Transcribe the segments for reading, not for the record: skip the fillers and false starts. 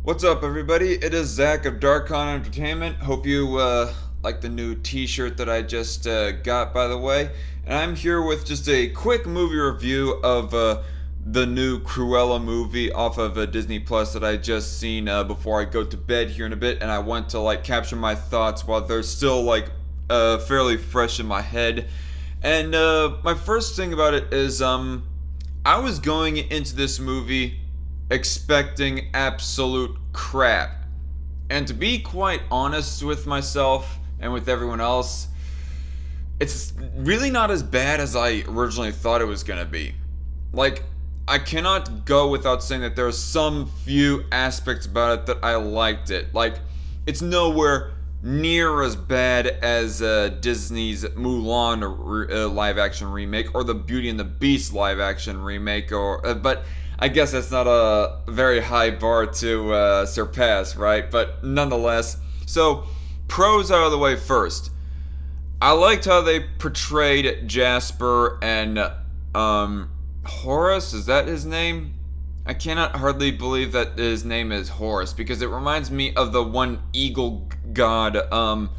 What's up, everybody? It is Zach of Darkon Entertainment. Hope you like the new T-shirt that I just got, by the way. And I'm here with just a quick movie review of the new Cruella movie off of Disney Plus that I just seen before I go to bed here in a bit. And I want to capture my thoughts while they're still fairly fresh in my head. And my first thing about it is I was going into this movie expecting absolute crap. And to be quite honest with myself and with everyone else, it's really not as bad as I originally thought it was gonna be. I cannot go without saying that there are some few aspects about it that I liked it. It's nowhere near as bad as Disney's Mulan live action remake or the Beauty and the Beast live action remake, but I guess that's not a very high bar to surpass, right? But nonetheless, so pros out of the way first. I liked how they portrayed Jasper and Horace. Is that his name? I cannot hardly believe that his name is Horus because it reminds me of the one eagle god from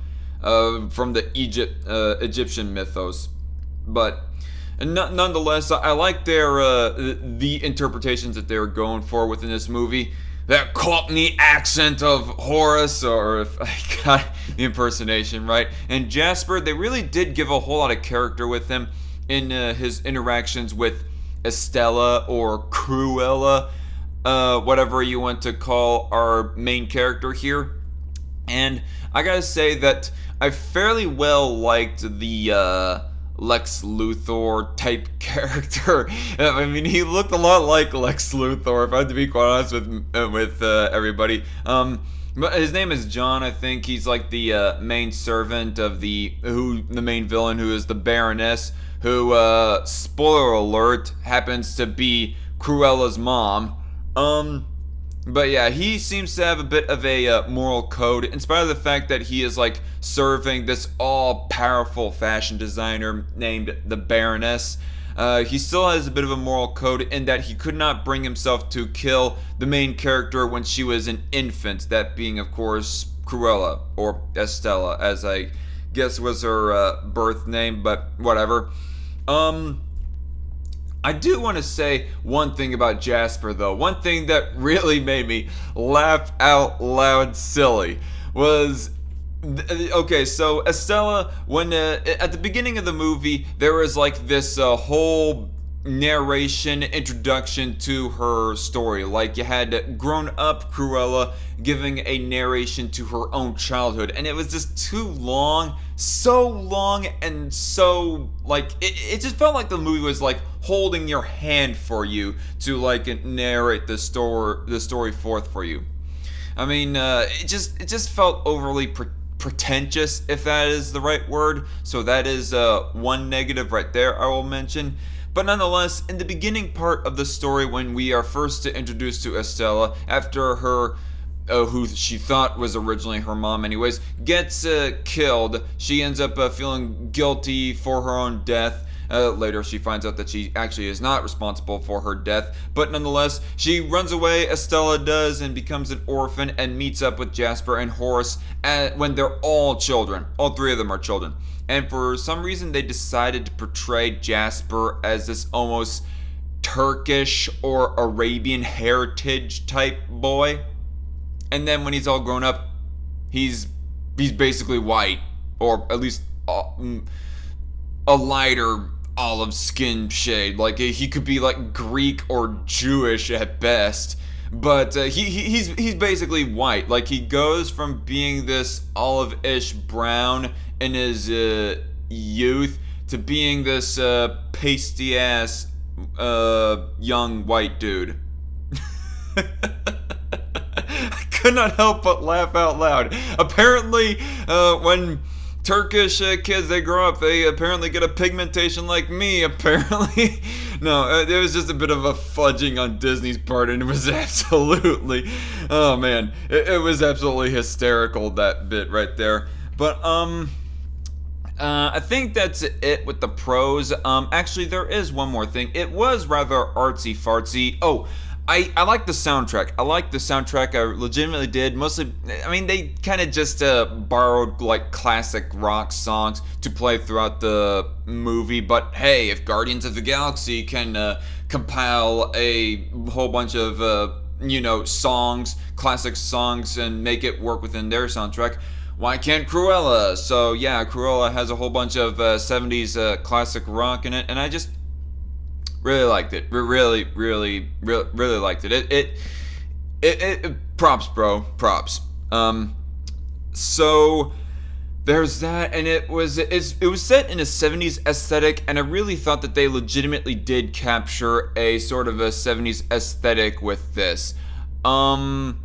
the Egyptian mythos. But nonetheless, I like the interpretations that they were going for within this movie. That Cockney accent of Horus, or if I got the impersonation right. And Jasper, they really did give a whole lot of character with him in his interactions with Estella or Cruella, whatever you want to call our main character here. And I gotta say that I fairly well liked the Lex Luthor type character. I mean, he looked a lot like Lex Luthor, if I have to be quite honest with everybody. But his name is John. I think he's like the main servant of the main villain, who is the Baroness, who, spoiler alert, happens to be Cruella's mom. But yeah, he seems to have a bit of a moral code, in spite of the fact that he is serving this all-powerful fashion designer named the Baroness. He still has a bit of a moral code in that he could not bring himself to kill the main character when she was an infant, that being, of course, Cruella, or Estella, as I guess was her birth name, but whatever. I do want to say one thing about Jasper, though. One thing that really made me laugh out loud silly was... Okay, so Estella, when at the beginning of the movie, there was this whole narration introduction to her story. You had grown up Cruella giving a narration to her own childhood, and it was just too long, so long, and so it just felt like the movie was holding your hand for you to narrate the story forth for you. I mean, it just felt overly pretentious, if that is the right word. So that is one negative right there I will mention. But nonetheless, in the beginning part of the story, when we are first introduced to Estella, after her, who she thought was originally her mom anyways, gets killed, she ends up feeling guilty for her own death. Later she finds out that she actually is not responsible for her death, but nonetheless, she runs away, Estella does, and becomes an orphan and meets up with Jasper and Horace when they're all children. All three of them are children. And for some reason, they decided to portray Jasper as this almost Turkish or Arabian heritage type boy. And then when he's all grown up, he's basically white, or at least a lighter olive skin shade. He could be Greek or Jewish at best, but he's basically white. He goes from being this olive-ish brown in his youth to being this pasty ass young white dude. I could not help but laugh out loud. Apparently, when Turkish kids, they grow up, they apparently get a pigmentation like me, apparently. No, it was just a bit of a fudging on Disney's part, and it was absolutely, oh man, it was absolutely hysterical, that bit right there. But I think that's it with the pros. Actually, there is one more thing. It was rather artsy fartsy. Oh, I like the soundtrack. I like the soundtrack. I legitimately did. Mostly, I mean, they kind of just borrowed like classic rock songs to play throughout the movie. But hey, if Guardians of the Galaxy can compile a whole bunch of songs, classic songs, and make it work within their soundtrack, why can't Cruella? So yeah, Cruella has a whole bunch of 70s classic rock in it, and I just really liked it. Really liked it. Props, bro. Props. So there's that, and it was set in a 70s aesthetic, and I really thought that they legitimately did capture a sort of a 70s aesthetic with this. Whilst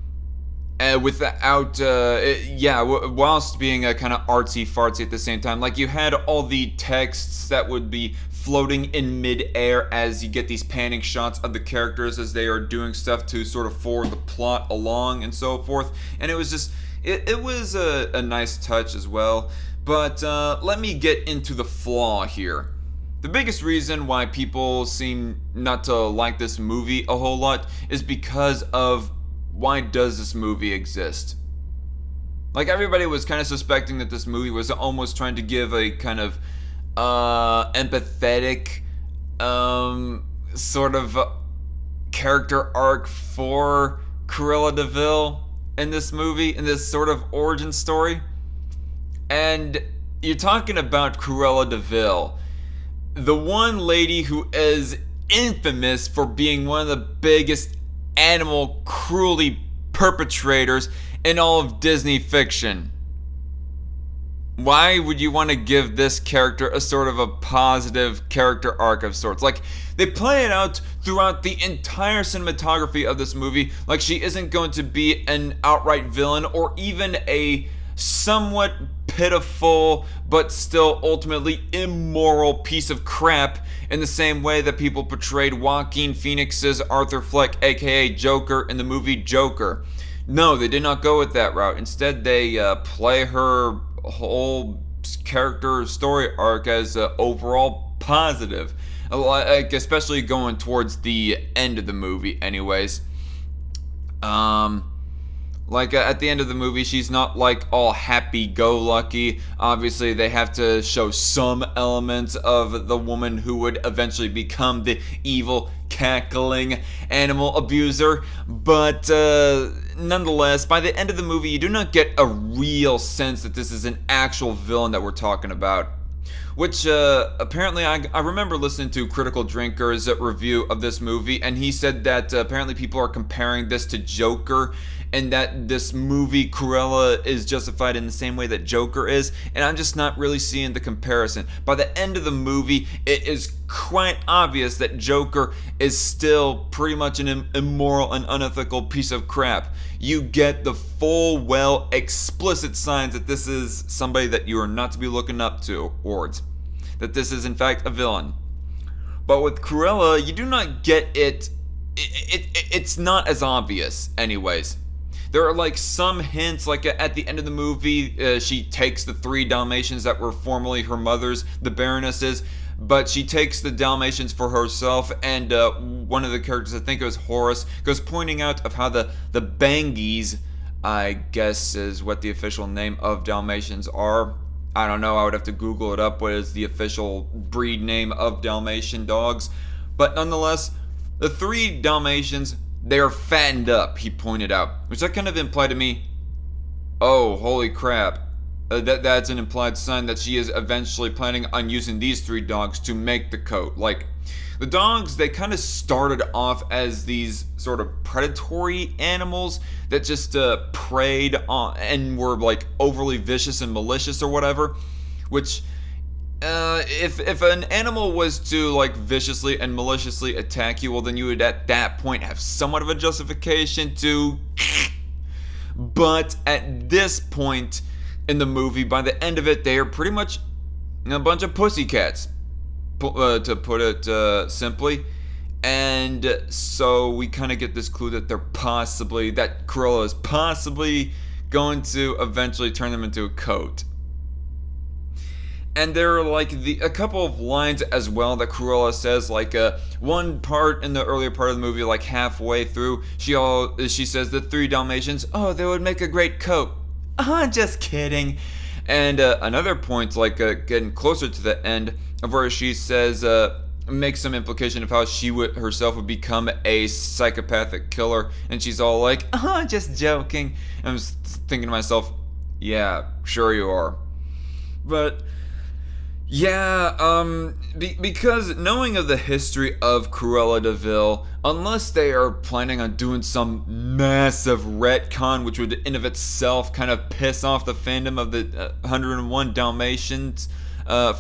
being a kind of artsy fartsy at the same time. Like, you had all the texts that would be floating in mid-air as you get these panning shots of the characters as they are doing stuff to sort of forward the plot along and so forth. And it was just, it was a nice touch as well. But let me get into the flaw here. The biggest reason why people seem not to like this movie a whole lot is because of, why does this movie exist? Like, everybody was kind of suspecting that this movie was almost trying to give a kind of empathetic sort of character arc for Cruella de Vil in this movie, in this sort of origin story. And you're talking about Cruella de Vil, the one lady who is infamous for being one of the biggest animal cruelty perpetrators in all of Disney fiction. Why would you want to give this character a sort of a positive character arc of sorts? Like, they play it out throughout the entire cinematography of this movie like she isn't going to be an outright villain or even a somewhat pitiful but still ultimately immoral piece of crap, in the same way that people portrayed Joaquin Phoenix's Arthur Fleck, aka Joker, in the movie Joker. No, they did not go with that route. Instead, they play her whole character story arc as overall positive, like, especially going towards the end of the movie anyways. At the end of the movie, she's not like all happy-go-lucky. Obviously, they have to show some elements of the woman who would eventually become the evil, cackling animal abuser. But nonetheless, by the end of the movie, you do not get a real sense that this is an actual villain that we're talking about. Which, apparently, I remember listening to Critical Drinker's review of this movie, and he said that apparently people are comparing this to Joker, and that this movie, Cruella, is justified in the same way that Joker is, and I'm just not really seeing the comparison. By the end of the movie, it is quite obvious that Joker is still pretty much an immoral and unethical piece of crap. You get the full, well, explicit signs that this is somebody that you are not to be looking up to towards. That this is, in fact, a villain. But with Cruella, you do not get it. It's not as obvious, anyways. There are like some hints, like at the end of the movie, she takes the 3 Dalmatians that were formerly her mother's, the Baroness's, but she takes the Dalmatians for herself, and one of the characters, I think it was Horace, goes pointing out of how the Bangies, I guess is what the official name of Dalmatians are. I don't know, I would have to Google it up, what is the official breed name of Dalmatian dogs. But nonetheless, the 3 Dalmatians, they are fattened up, he pointed out. Which that kind of implied to me, oh, holy crap. That's an implied sign that she is eventually planning on using these 3 dogs to make the coat. Like, the dogs, they kind of started off as these sort of predatory animals that just preyed on and were like overly vicious and malicious or whatever. Which, if an animal was to like viciously and maliciously attack you, well then you would at that point have somewhat of a justification to. But at this point in the movie, by the end of it, they are pretty much a bunch of pussycats, to put it simply. And so we kind of get this clue that that Cruella is possibly going to eventually turn them into a coat. and there are like a couple of lines as well that Cruella says. Like one part in the earlier part of the movie, like halfway through, she says the three Dalmatians, oh, they would make a great coat. Just kidding. And another point, like getting closer to the end of where she says, makes some implication of how she herself would become a psychopathic killer, and she's all like, just joking. And I was thinking to myself, yeah, sure you are. But yeah, because knowing of the history of Cruella de Vil, unless they are planning on doing some massive retcon, which would in of itself kind of piss off the fandom of the 101 Dalmatians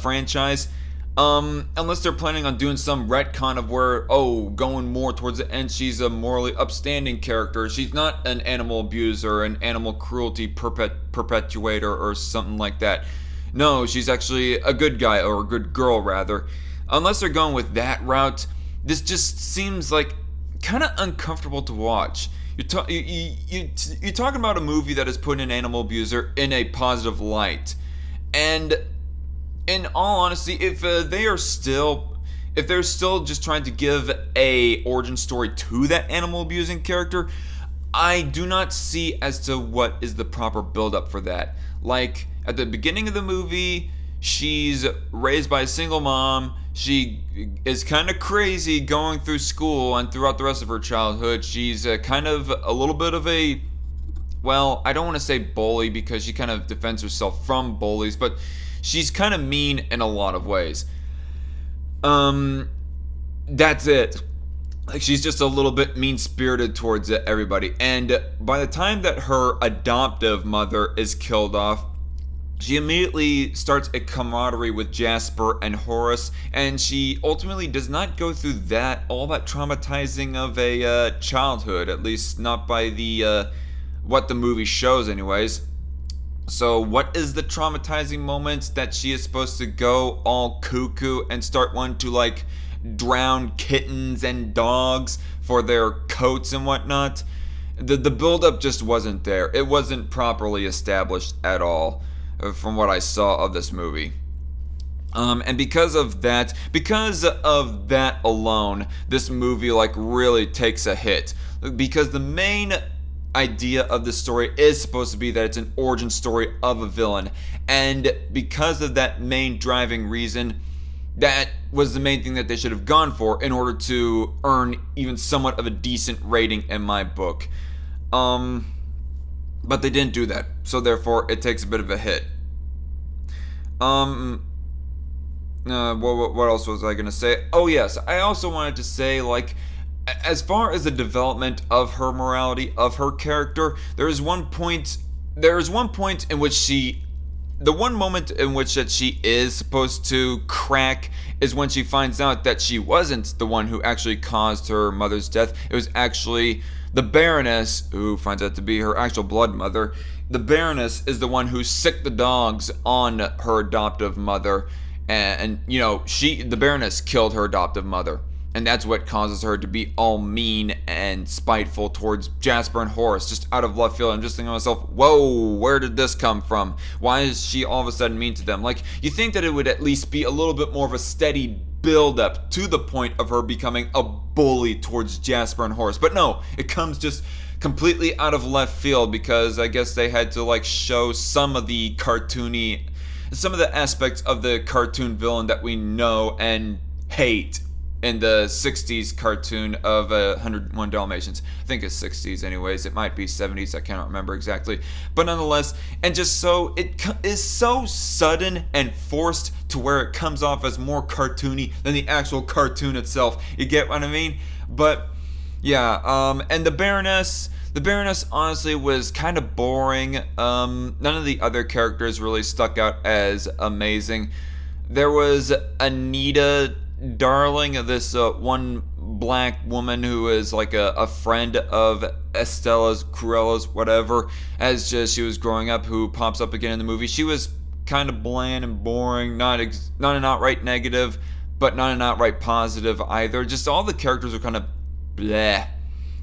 franchise, unless they're planning on doing some retcon of where, going more towards the end, she's a morally upstanding character. She's not an animal abuser, an animal cruelty perpetuator, or something like that. No, she's actually a good guy, or a good girl, rather. Unless they're going with that route, this just seems like kind of uncomfortable to watch. You're talking about a movie that is putting an animal abuser in a positive light. And in all honesty, if they're still just trying to give a origin story to that animal abusing character, I do not see as to what is the proper build-up for that. Like, at the beginning of the movie, she's raised by a single mom. She is kind of crazy going through school, and throughout the rest of her childhood, she's kind of a little bit of a, well, I don't want to say bully because she kind of defends herself from bullies, but she's kind of mean in a lot of ways. That's it. Like, she's just a little bit mean-spirited towards everybody. And by the time that her adoptive mother is killed off, she immediately starts a camaraderie with Jasper and Horace, and she ultimately does not go through all that traumatizing of a childhood, at least not by the what the movie shows anyways. So what is the traumatizing moment that she is supposed to go all cuckoo and start wanting to, like, drown kittens and dogs for their coats and whatnot? The build-up just wasn't there. It wasn't properly established at all, from what I saw of this movie. And because of that alone, this movie, like, really takes a hit. Because the main idea of the story is supposed to be that it's an origin story of a villain. And because of that main driving reason, that was the main thing that they should have gone for in order to earn even somewhat of a decent rating in my book. But they didn't do that, so therefore it takes a bit of a hit. What else was I gonna say? Oh yes, I also wanted to say, like, as far as the development of her morality, of her character, there is one point in which the one moment in which that she is supposed to crack is when she finds out that she wasn't the one who actually caused her mother's death. It was actually the Baroness, who finds out to be her actual blood mother. The Baroness is the one who sicked the dogs on her adoptive mother, and the Baroness killed her adoptive mother. And that's what causes her to be all mean and spiteful towards Jasper and Horace, just out of left field. I'm just thinking to myself, whoa, where did this come from? Why is she all of a sudden mean to them? Like, you think that it would at least be a little bit more of a steady build-up to the point of her becoming a bully towards Jasper and Horace. But no, it comes just completely out of left field, because I guess they had to, like, show some of the aspects of the cartoon villain that we know and hate in the 60s cartoon of 101 Dalmatians. I think it's 60s anyways. It might be 70s. I cannot remember exactly. But nonetheless, and just so it is so sudden and forced to where it comes off as more cartoony than the actual cartoon itself. You get what I mean? But yeah, and the Baroness honestly was kind of boring. None of the other characters really stuck out as amazing. There was Anita Darling, this one black woman who is like a friend of Estella's, Cruella's, whatever, as she was growing up, who pops up again in the movie. She was kind of bland and boring, not an outright negative, but not an outright positive either. Just all the characters are kind of bleh.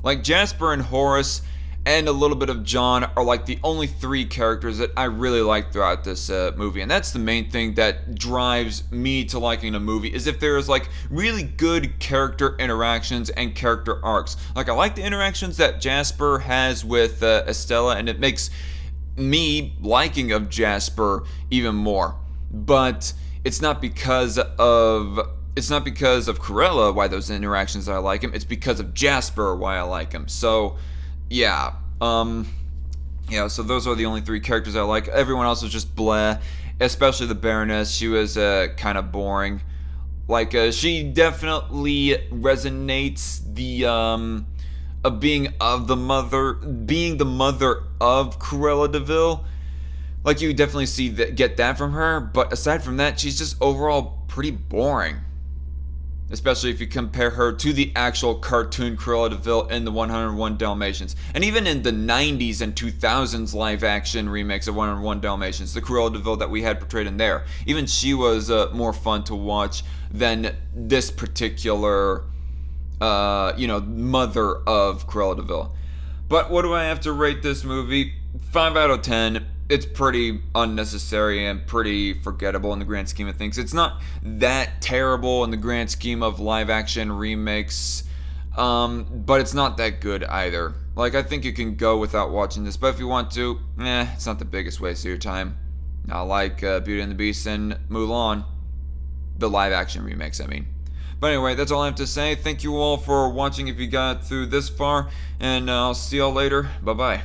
Like Jasper and Horace, and a little bit of John are like the only three characters that I really like throughout this movie. And that's the main thing that drives me to liking a movie, is if there's like really good character interactions and character arcs. Like, I like the interactions that Jasper has with Estella, and it makes me liking of Jasper even more. But it's not because of Cruella why those interactions I like him. It's because of Jasper why I like him. So yeah, so those are the only three characters I like. Everyone else is just bleh, especially the Baroness. She was kind of boring. Like, she definitely resonates the of being the mother of Cruella de Vil. Like, you definitely get that from her, but aside from that, she's just overall pretty boring. Especially if you compare her to the actual cartoon Cruella de Vil in the 101 Dalmatians. And even in the 90s and 2000s live action remakes of 101 Dalmatians, the Cruella de Vil that we had portrayed in there, even she was more fun to watch than this particular, mother of Cruella de Vil. But what do I have to rate this movie? 5 out of 10. It's pretty unnecessary and pretty forgettable in the grand scheme of things. It's not that terrible in the grand scheme of live action remakes, but it's not that good either. Like, I think you can go without watching this, but if you want to, it's not the biggest waste of your time. Not like Beauty and the Beast and Mulan. The live action remakes, I mean. But anyway, that's all I have to say. Thank you all for watching if you got through this far, and I'll see y'all later. Bye-bye.